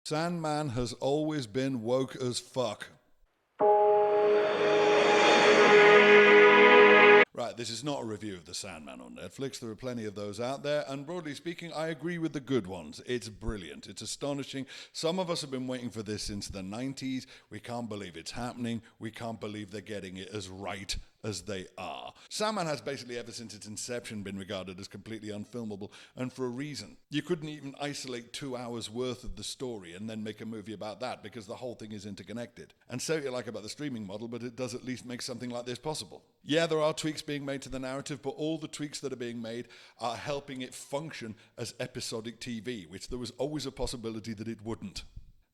Sandman has always been woke as fuck. Right, this is not a review of The Sandman on Netflix. There are plenty of those out there, and broadly speaking, I agree with the good ones. It's brilliant. It's astonishing. Some of us have been waiting for this since the 90s. We can't believe it's happening. We can't believe they're getting it as right as they are. Sandman has basically ever since its inception been regarded as completely unfilmable, and for a reason. You couldn't even isolate 2 hours worth of the story and then make a movie about that, because the whole thing is interconnected. And say what you like about the streaming model, but it does at least make something like this possible. Yeah, there are tweaks being made to the narrative, but all the tweaks that are being made are helping it function as episodic TV, which there was always a possibility that it wouldn't.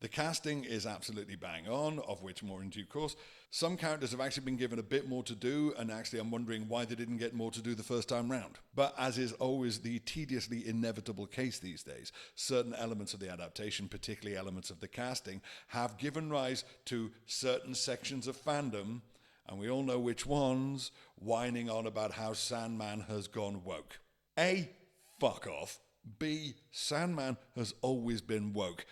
The casting is absolutely bang on, of which more in due course. Some characters have actually been given a bit more to do, and actually I'm wondering why they didn't get more to do the first time round. But as is always the tediously inevitable case these days, certain elements of the adaptation, particularly elements of the casting, have given rise to certain sections of fandom, and we all know which ones, whining on about how Sandman has gone woke. A, fuck off. B, Sandman has always been woke.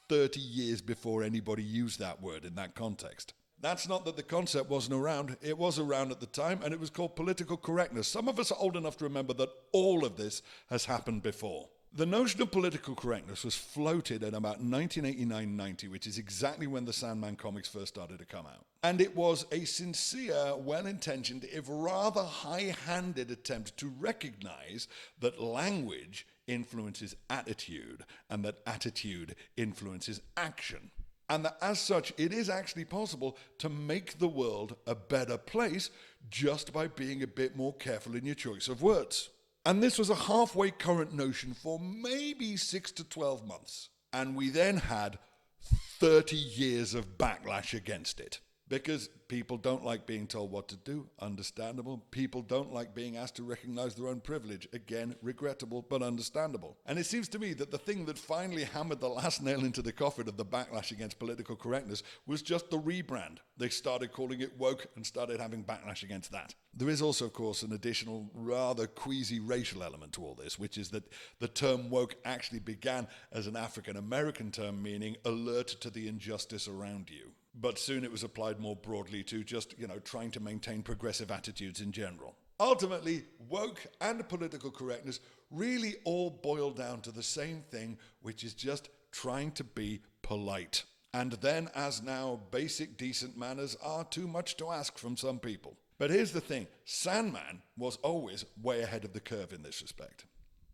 30 years before anybody used that word in that context. That's not that the concept wasn't around. It was around at the time, and it was called political correctness. Some of us are old enough to remember that all of this has happened before. The notion of political correctness was floated in about 1989-90, which is exactly when the Sandman comics first started to come out. And it was a sincere, well-intentioned, if rather high-handed attempt to recognize that language influences attitude, and that attitude influences action. And that as such, it is actually possible to make the world a better place just by being a bit more careful in your choice of words. And this was a halfway current notion for maybe 6 to 12 months. And we then had 30 years of backlash against it. Because people don't like being told what to do, understandable. People don't like being asked to recognize their own privilege, again, regrettable, but understandable. And it seems to me that the thing that finally hammered the last nail into the coffin of the backlash against political correctness was just the rebrand. They started calling it woke and started having backlash against that. There is also, of course, an additional rather queasy racial element to all this, which is that the term woke actually began as an African-American term meaning alert to the injustice around you. But soon it was applied more broadly to just, trying to maintain progressive attitudes in general. Ultimately, woke and political correctness really all boil down to the same thing, which is just trying to be polite. And then, as now, basic decent manners are too much to ask from some people. But here's the thing, Sandman was always way ahead of the curve in this respect.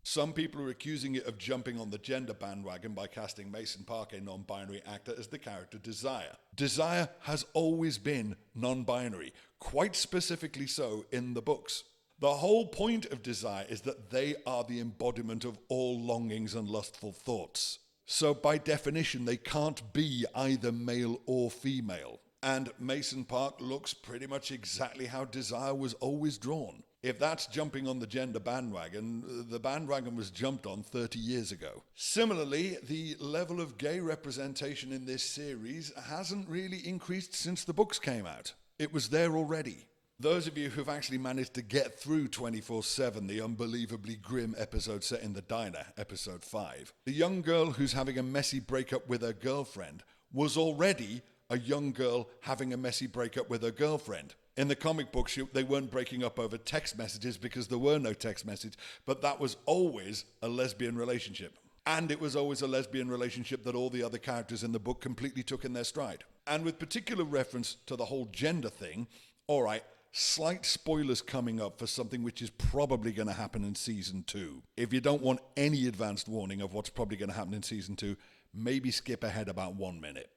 Some people are accusing it of jumping on the gender bandwagon by casting Mason Park, a non-binary actor, as the character Desire. Desire has always been non-binary, quite specifically so in the books. The whole point of Desire is that they are the embodiment of all longings and lustful thoughts. So by definition, they can't be either male or female. And Mason Park looks pretty much exactly how Desire was always drawn. If that's jumping on the gender bandwagon, the bandwagon was jumped on 30 years ago. Similarly, the level of gay representation in this series hasn't really increased since the books came out. It was there already. Those of you who've actually managed to get through 24/7, the unbelievably grim episode set in the diner, episode 5, the young girl who's having a messy breakup with her girlfriend was already a young girl having a messy breakup with her girlfriend. In the comic books, they weren't breaking up over text messages because there were no text message, but that was always a lesbian relationship. And it was always a lesbian relationship that all the other characters in the book completely took in their stride. And with particular reference to the whole gender thing, all right, slight spoilers coming up for something which is probably going to happen in season 2. If you don't want any advanced warning of what's probably going to happen in season 2, maybe skip ahead about 1 minute.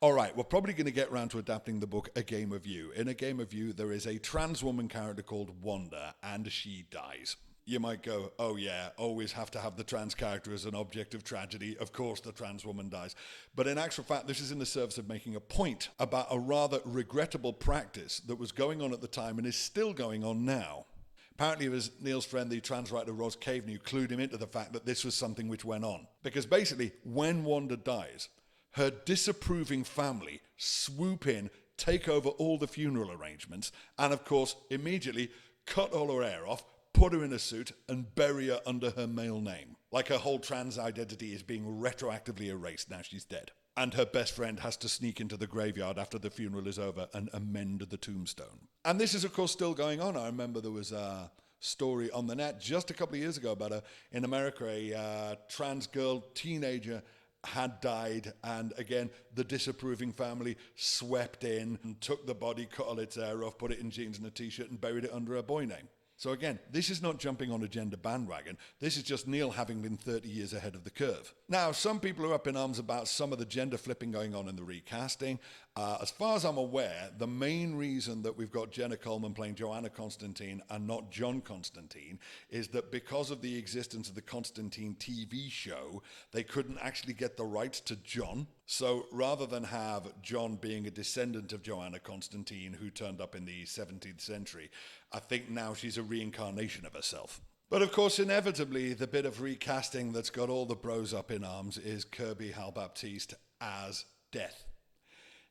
All right, we're probably going to get around to adapting the book A Game of You. In A Game of You, there is a trans woman character called Wanda, and she dies. You might go, oh yeah, always have to have the trans character as an object of tragedy. Of course the trans woman dies. But in actual fact, this is in the service of making a point about a rather regrettable practice that was going on at the time and is still going on now. Apparently it was Neil's friend, the trans writer Roz Caven, who clued him into the fact that this was something which went on. Because basically, when Wanda dies, her disapproving family swoop in, take over all the funeral arrangements, and of course, immediately cut all her hair off, put her in a suit, and bury her under her male name. Like her whole trans identity is being retroactively erased now she's dead. And her best friend has to sneak into the graveyard after the funeral is over and amend the tombstone. And this is, of course, still going on. I remember there was a story on the net just a couple of years ago about in America, a trans girl, teenager, had died, and again, the disapproving family swept in and took the body, cut all its hair off, put it in jeans and a t-shirt, and buried it under her boy name. So again, this is not jumping on a gender bandwagon. This is just Neil having been 30 years ahead of the curve. Now, some people are up in arms about some of the gender flipping going on in the recasting. As far as I'm aware, the main reason that we've got Jenna Coleman playing Joanna Constantine and not John Constantine is that because of the existence of the Constantine TV show, they couldn't actually get the rights to John. So rather than have John being a descendant of Joanna Constantine who turned up in the 17th century, I think now she's a reincarnation of herself. But of course, inevitably, the bit of recasting that's got all the bros up in arms is Kirby Hal-Baptiste as Death.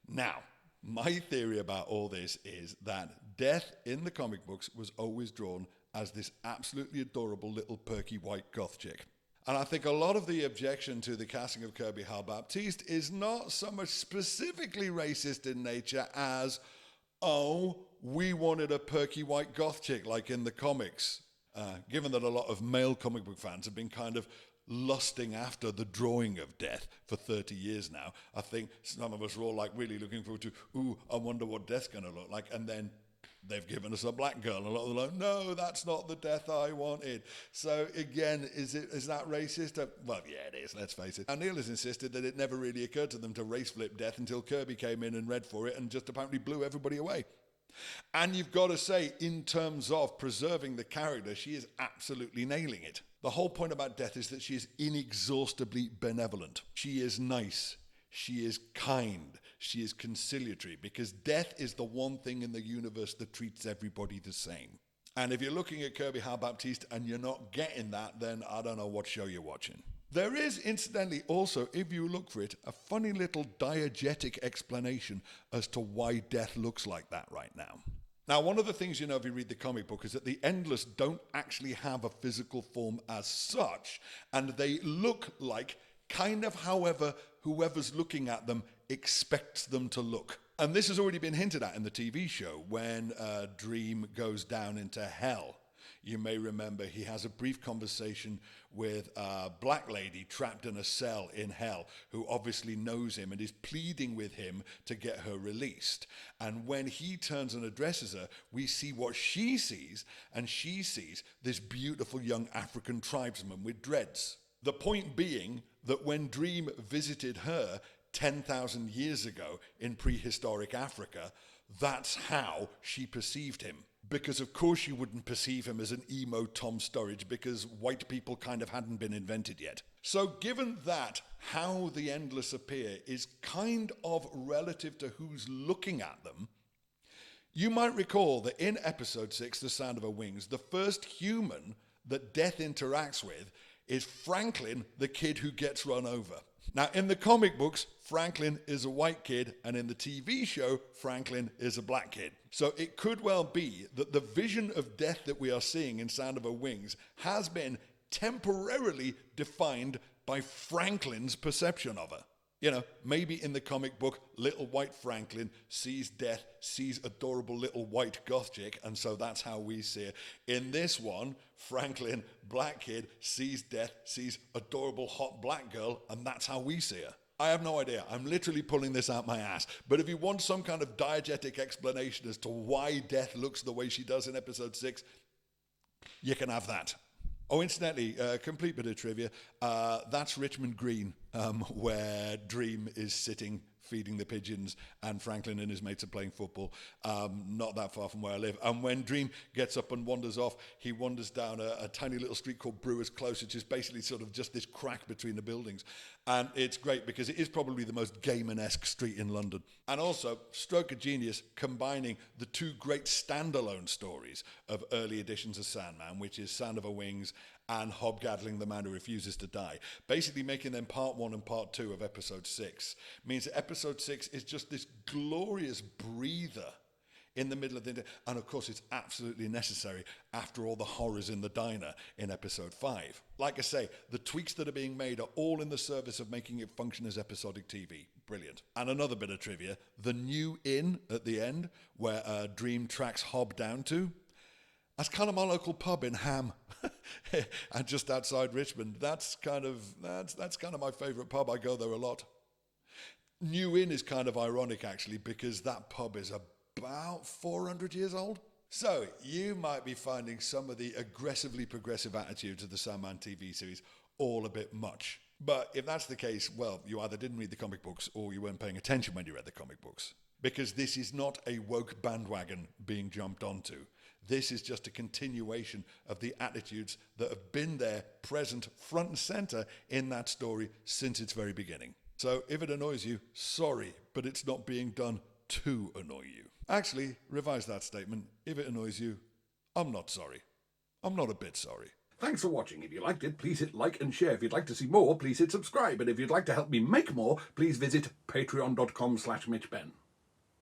Now, my theory about all this is that Death in the comic books was always drawn as this absolutely adorable little perky white goth chick. And I think a lot of the objection to the casting of Kirby Hal-Baptiste is not so much specifically racist in nature as, oh, we wanted a perky white goth chick like in the comics. Given that a lot of male comic book fans have been kind of lusting after the drawing of Death for 30 years now, I think some of us are all like really looking forward to, ooh, I wonder what Death's going to look like. And then they've given us a black girl, and a lot of them are like, no, that's not the Death I wanted. So again, is that racist? Well, yeah, it is, let's face it. And Neil has insisted that it never really occurred to them to race flip Death until Kirby came in and read for it and just apparently blew everybody away. And you've got to say, in terms of preserving the character, she is absolutely nailing it. The whole point about Death is that she is inexhaustibly benevolent. She is nice. She is kind. She is conciliatory, because Death is the one thing in the universe that treats everybody the same. And if you're looking at Kirby Hal-Baptiste and you're not getting that, then I don't know what show you're watching. There is, incidentally, also, if you look for it, a funny little diegetic explanation as to why Death looks like that right now. Now, one of the things you know if you read the comic book is that the Endless don't actually have a physical form as such, and they look like kind of however whoever's looking at them expects them to look. And this has already been hinted at in the TV show when Dream goes down into hell. You may remember he has a brief conversation with a black lady trapped in a cell in hell who obviously knows him and is pleading with him to get her released. And when he turns and addresses her, we see what she sees, and she sees this beautiful young African tribesman with dreads. The point being that when Dream visited her 10,000 years ago in prehistoric Africa, that's how she perceived him. Because of course you wouldn't perceive him as an emo Tom Sturridge, because white people kind of hadn't been invented yet. So given that, how the Endless appear is kind of relative to who's looking at them, you might recall that in episode 6, The Sound of Her Wings, the first human that Death interacts with is Franklin, the kid who gets run over. Now, in the comic books, Franklin is a white kid, and in the TV show, Franklin is a black kid. So it could well be that the vision of Death that we are seeing in Sound of Her Wings has been temporarily defined by Franklin's perception of her. You know, maybe in the comic book, little white Franklin sees Death, sees adorable little white goth chick, and so that's how we see her. In this one, Franklin, black kid, sees Death, sees adorable hot black girl, and that's how we see her. I have no idea. I'm literally pulling this out my ass. But if you want some kind of diegetic explanation as to why Death looks the way she does in episode 6, you can have that. Oh, incidentally, complete bit of trivia. That's Richmond Green, where Dream is sitting feeding the pigeons, and Franklin and his mates are playing football, not that far from where I live. And when Dream gets up and wanders off, he wanders down a tiny little street called Brewers Close, which is basically sort of just this crack between the buildings. And it's great because it is probably the most Gaiman-esque street in London. And also, stroke of genius, combining the two great standalone stories of early editions of Sandman, which is Sound of Her Wings and Hobgaddling, the Man Who Refuses to Die. Basically making them part 1 and part 2 of episode 6 means that episode 6 is just this glorious breather in the middle of the... And of course, it's absolutely necessary after all the horrors in the diner in episode 5. Like I say, the tweaks that are being made are all in the service of making it function as episodic TV. Brilliant. And another bit of trivia, the new inn at the end, where Dream tracks Hob down to, that's kind of my local pub in Ham, and just outside Richmond. That's kind of my favourite pub. I go there a lot. New Inn is kind of ironic, actually, because that pub is about 400 years old. So you might be finding some of the aggressively progressive attitudes of the Sandman TV series all a bit much. But if that's the case, well, you either didn't read the comic books or you weren't paying attention when you read the comic books. Because this is not a woke bandwagon being jumped onto. This is just a continuation of the attitudes that have been there, present, front and centre in that story since its very beginning. So if it annoys you, sorry, but it's not being done to annoy you. Actually, revise that statement. If it annoys you, I'm not sorry. I'm not a bit sorry. Thanks for watching. If you liked it, please hit like and share. If you'd like to see more, please hit subscribe. And if you'd like to help me make more, please visit patreon.com/MitchBenn.